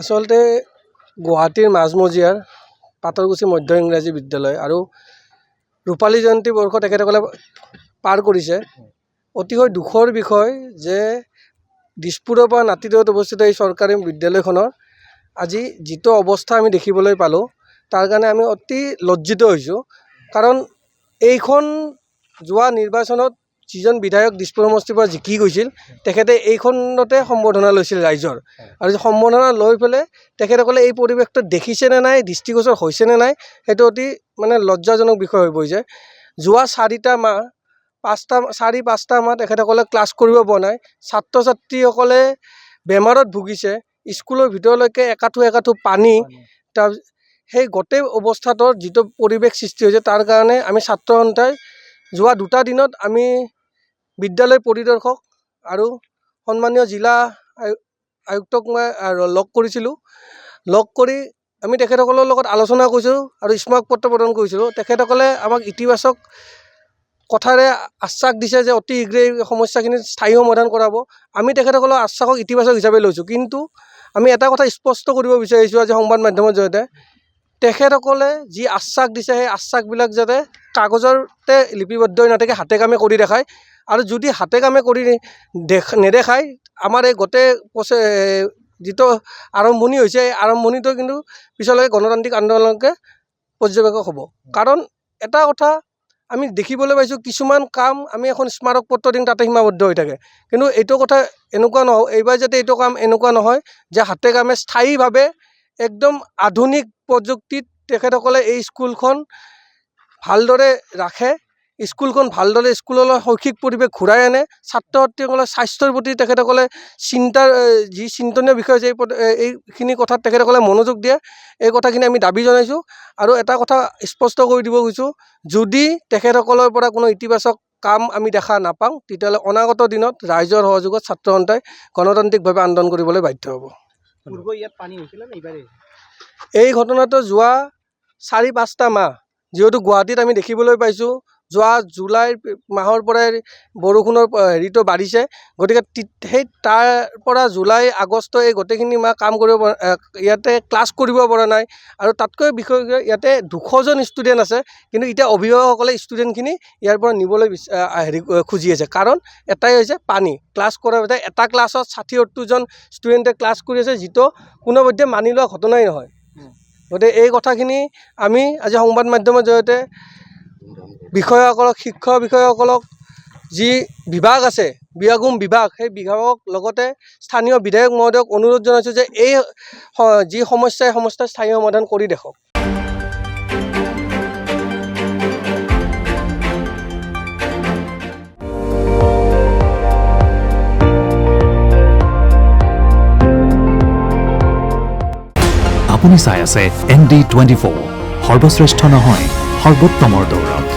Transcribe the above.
আচলতে গুৱাহাটীৰ মাজমজিয়াৰ পাতৰকুছি মধ্য ইংৰাজী বিদ্যালয় আৰু ৰূপালী জয়ন্তী বৰ্ষ তেখেতসকলে পাৰ কৰিছে। অতিশয় দুখৰ বিষয় যে দিছপুৰৰ পৰা নাতিদহত অৱস্থিত এই চৰকাৰী বিদ্যালয়খনৰ আজি যিটো অৱস্থা আমি দেখিবলৈ পালোঁ, তাৰ কাৰণে আমি অতি লজ্জিত হৈছোঁ। কাৰণ এইখন যোৱা নিৰ্বাচনত যিজন বিধায়ক দিছপুৰ সমষ্টিৰ পৰা জিকি গৈছিল, তেখেতে এইখনতে সম্বৰ্ধনা লৈছিল ৰাইজৰ, আৰু সম্বৰ্ধনা লৈ পেলাই তেখেতসকলে এই পৰিৱেশটো দেখিছেনে নাই, দৃষ্টিগোচৰ হৈছেনে নাই, সেইটো অতি লজ্জাজনক বিষয় হৈ পৰিছে। যোৱা 4টা মাহ 4-5টা মাহ তেখেতসকলে ক্লাছ কৰিব পৰা নাই। ছাত্ৰ ছাত্ৰীসকলে বেমাৰত ভুগিছে। স্কুলৰ ভিতৰলৈকে একাঠো পানী। তাৰ সেই গোটেই অৱস্থাটোৰ যিটো পৰিৱেশ সৃষ্টি হৈছে, তাৰ কাৰণে আমি ছাত্ৰ সন্থাই যোৱা 2টা দিনত আমি বিদ্যালয় পৰিদৰ্শক আৰু সন্মানীয় জিলা আয়ুক্তক মই লগ কৰিছিলোঁ। লগ কৰি আমি তেখেতসকলৰ লগত আলোচনা কৰিছোঁ আৰু স্মাৰক পত্ৰ প্ৰদান কৰিছিলোঁ। তেখেতসকলে আমাক ইতিবাচক কথাৰে আশ্বাস দিছে যে অতি শীঘ্ৰেই সমস্যাখিনি স্থায়ী সমাধান কৰাব। আমি তেখেতসকলৰ আশ্বাসক ইতিবাচক হিচাপে লৈছোঁ। কিন্তু আমি এটা কথা স্পষ্ট কৰিব বিচাৰিছোঁ আজি সংবাদ মাধ্যমৰ জৰিয়তে, তেখেতসকলে যি আশ্বাস দিছে সেই আশ্বাসবিলাক যাতে কাগজতে লিপিবদ্ধ হৈ নাথাকে, হাতে কামে কৰি দেখায়। আৰু যদি হাতে কামে কৰি নেদেখায়, আমাৰ এই গোটেই যিটো আৰম্ভণি হৈছে, এই আৰম্ভণিটো কিন্তু পিছলৈকে গণতান্ত্ৰিক আন্দোলনকে পৰ্যবেক্ষক হ'ব। কাৰণ এটা কথা আমি দেখিবলৈ পাইছোঁ, কিছুমান কাম আমি এখন স্মাৰক পত্ৰ দিম তাতে সীমাবদ্ধ হৈ থাকে। কিন্তু এইটো কথা এনেকুৱা নহয়, এইবাৰ যাতে এইটো কাম এনেকুৱা নহয় যে হাতে কামে স্থায়ীভাৱে একদম আধুনিক প্ৰযুক্তিত তেখেতসকলে এই স্কুলখন ভালদৰে ৰাখে, স্কুলখন ভালদৰে স্কুললৈ শৈক্ষিক পৰিৱেশ ঘূৰাই আনে, ছাত্ৰ ছাত্ৰীসকলৰ স্বাস্থ্যৰ প্ৰতি তেখেতসকলে যি চিন্তনীয় বিষয় আছে এইখিনি কথাত তেখেতসকলে মনোযোগ দিয়ে। এই কথাখিনি আমি দাবী জনাইছোঁ। আৰু এটা কথা স্পষ্ট কৰি দিব খুজিছোঁ, যদি তেখেতসকলৰ পৰা কোনো ইতিবাচক কাম আমি দেখা নাপাওঁ, তেতিয়াহ'লে অনাগত দিনত ৰাইজৰ সহযোগত ছাত্ৰ সন্থাই গণতান্ত্ৰিকভাৱে আন্দোলন কৰিবলৈ বাধ্য হ'ব। এই ঘটনাটো যোৱা 4-5টা মাহ যিহেতু গুৱাহাটীত আমি দেখিবলৈ পাইছোঁ, যোৱা জুলাই মাহৰ পৰাই বৰষুণৰ হেৰিটো বাঢ়িছে। গতিকে সেই তাৰ পৰা জুলাই আগষ্ট এই গোটেইখিনি মাহ কাম কৰিব ইয়াতে ক্লাছ কৰিব পৰা নাই। আৰু তাতকৈ বিষয় ইয়াতে 200জন ষ্টুডেণ্ট আছে, কিন্তু এতিয়া অভিভাৱকসকলে ষ্টুডেণ্টখিনি ইয়াৰ পৰা নিবলৈ খুজি আছে। কাৰণ এটাই হৈছে পানী। ক্লাছ কৰাৰ পিছত এটা ক্লাছত 60-70জন ষ্টুডেণ্টে ক্লাছ কৰি আছে, যিটো কোনোপধ্যে মানি লোৱা ঘটনাই নহয়। গতিকে এই কথাখিনি আমি আজি সংবাদ মাধ্যমৰ জৰিয়তে বিষয়াসকলক, শিক্ষা বিষয়াসকলক, যি বিভাগ আছে বিয়াগুম বিভাগ, সেই বিভাগক লগতে স্থানীয় বিধায়ক মহোদয়ক অনুৰোধ জনাইছোঁ যে এই যি সমস্যা স্থায়ী সমাধান কৰি দেখক। আপুনি চাই আছে ND24, সৰ্বশ্ৰেষ্ঠ নহয় সৰ্বোত্তমৰ দৌৰত।